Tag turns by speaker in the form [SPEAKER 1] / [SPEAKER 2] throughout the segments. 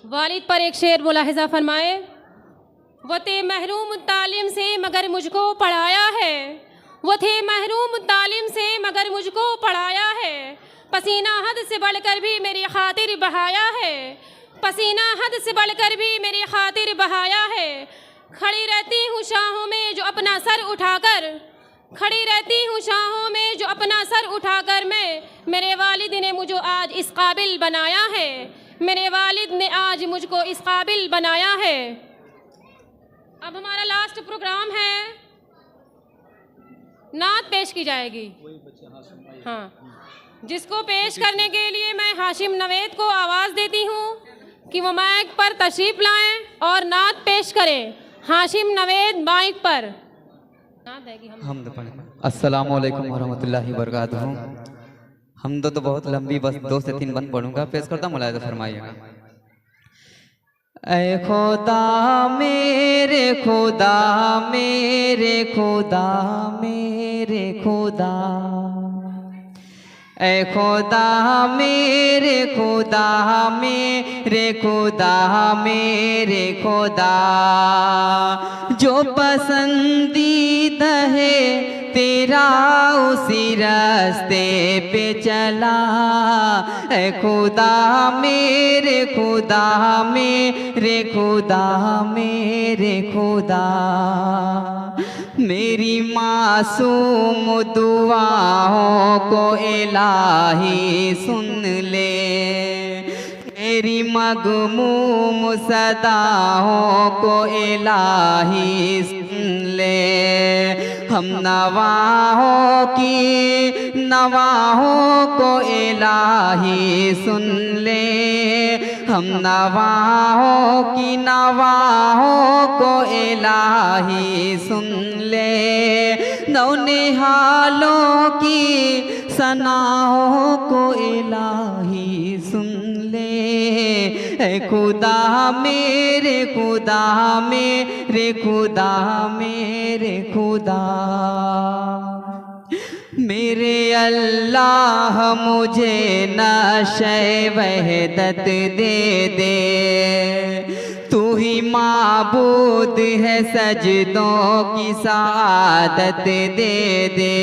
[SPEAKER 1] वालिद पर एक शेर मुलाहिज़ा फरमाए। वो थे महरूम तालीम से मगर मुझको पढ़ाया है, वो थे महरूम तालीम से मगर मुझको पढ़ाया है। पसीना हद से बढ़कर भी मेरी खातिर बहाया है, पसीना हद से बढ़कर भी मेरी खातिर बहाया है। खड़ी रहती हूँ शाहों में जो अपना सर उठाकर, खड़ी रहती हूँ शाहों में जो अपना सर उठाकर मेरे वालिद ने मुझे आज इस काबिल बनाया है, मेरे वालिद ने आज मुझको इस काबिल बनाया है। अब हमारा लास्ट प्रोग्राम है, नात पेश की जाएगी। हाँ, जिसको पेश करने के लिए मैं हाशिम नवेद को आवाज़ देती हूँ कि वो माइक पर तशरीफ़ लाएं और नात पेश करें। हाशिम नवेद माइक पर नात देगी।
[SPEAKER 2] अस्सलामु अलैकुम वरहमतुल्लाहि वबरकातुहू। हमद तो बहुत लंबी, बस 2 से 3 बंद पढ़ूंगा, पेश करता हूँ, मुलाहिज़ा फरमाइएगा। ऐ खुदा मेरे खुदा मेरे खुदा मेरे खुदा, ऐ खुदा मेरे खुदा मेरे खुदा मेरे खुदा, जो पसंदीदा है तेरा उसी रास्ते पे चला। ऐ खुदा मेरे खुदा मेरे खुदा मेरे खुदा, मेरी मासूम दुआओं को इलाही सुन ले, मेरी मगमूम सदाओं को इलाही सुन ले। हम नवाहों की नवाहों को इलाही सुन ले, हम नवाहों की नवाहों को इलाही सुन ले। नौनिहालों की सनाओं को इलाही सुन ले। ऐ खुदा मेरे खुदा मेरे खुदा मेरे खुदा, मेरे अल्लाह मुझे नशे वहदत दे दे। तू ही माबूद है, सजदों की सादत दे दे।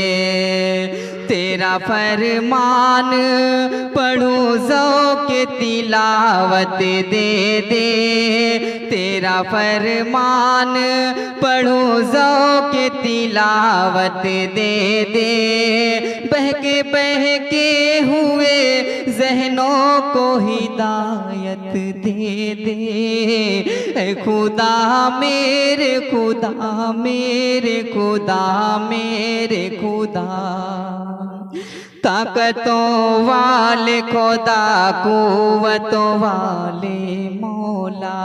[SPEAKER 2] तेरा फरमान पढ़ूं ज़ौक़ तिलावत दे दे, तेरा फरमान पढ़ूं ज़ौक़ तिलावत दे दे। बहके हुए ज़हनों को हिदायत दे दे। ऐ खुदा मेरे खुदा मेरे खुदा मेरे खुदा, ताकतों वाले खुदा कुव्वतों वाले मौला,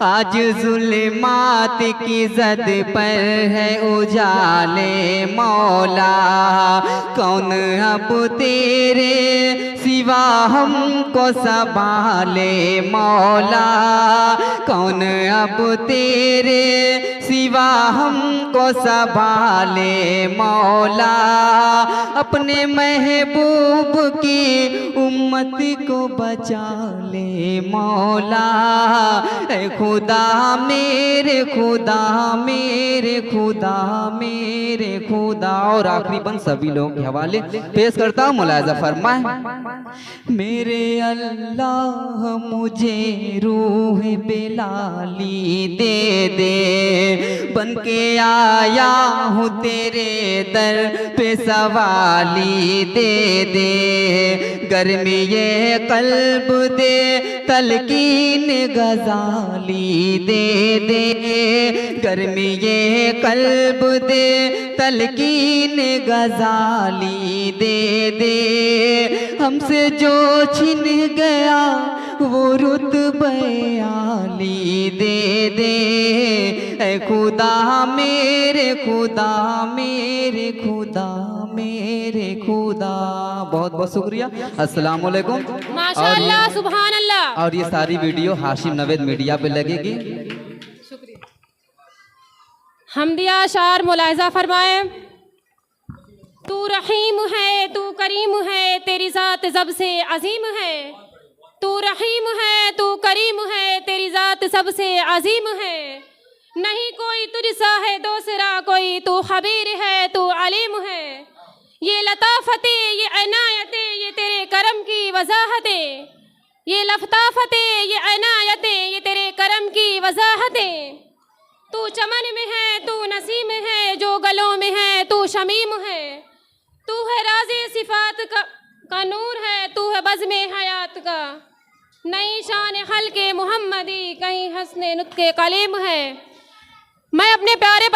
[SPEAKER 2] आज जुल्मात की ज़द पर है उजाले मौला। कौन अब तेरे सिवा हमको संभाले मौला, कौन अब तेरे सिवा हमको संभाले मौला। अपने महबूब की उम्मत को बचा ले मौला। ऐ खुदा मेरे खुदा मेरे खुदा मेरे खुदा। और आखिरी बंद सभी लोगों के हवाले पेश करता हूँ, मुलाहिज़ा फरमाए। मेरे अल्लाह मुझे रूह बिलाली दे दे, बन के आया हूँ तेरे दर पे सवाली दे दे। गर्मी ये कल्ब दे, तलकीन गजाली दे दे। गर्मी ये कल्ब दे, तलकीन गजाली दे दे। हमसे जो छिन गया वो रुतबे आली दे दे। ऐ खुदा मेरे खुदा मेरे खुदा मेरे खुदा। बहुत बहुत शुक्रिया। अस्सलाम वालेकुम।
[SPEAKER 1] माशाअल्लाह, सुभान अल्लाह।
[SPEAKER 2] और ये सारी वीडियो हाशिम नवेद मीडिया पे लगेगी।
[SPEAKER 1] शुक्रिया। हमदिया शार मुलाहिज़ा फरमाए। तू रहीम है, तू करीम है, तेरी ज़ात जब से अजीम है। तू रहीम है, तू करीम है, तेरी ज़ात सबसे अजीम है। नहीं कोई तुझसा है दूसरा कोई, तू खबीर है, तू अलीम है। ये लताफ़तें, ये इनायतें, ये तेरे करम की वजाहतें। ये लताफ़तें, ये इनायतें, ये तेरे करम की वजाहतें। तू चमन में है, तू नसीम है, जो गलों में है तू शमीम है। तू है राज़े सिफ़ात का नूर है, तू है बज़्म हयात का। नई शान हल्के मोहम्मदी, कहीं हस्ने नुत्के कलीम है। मैं अपने प्यारे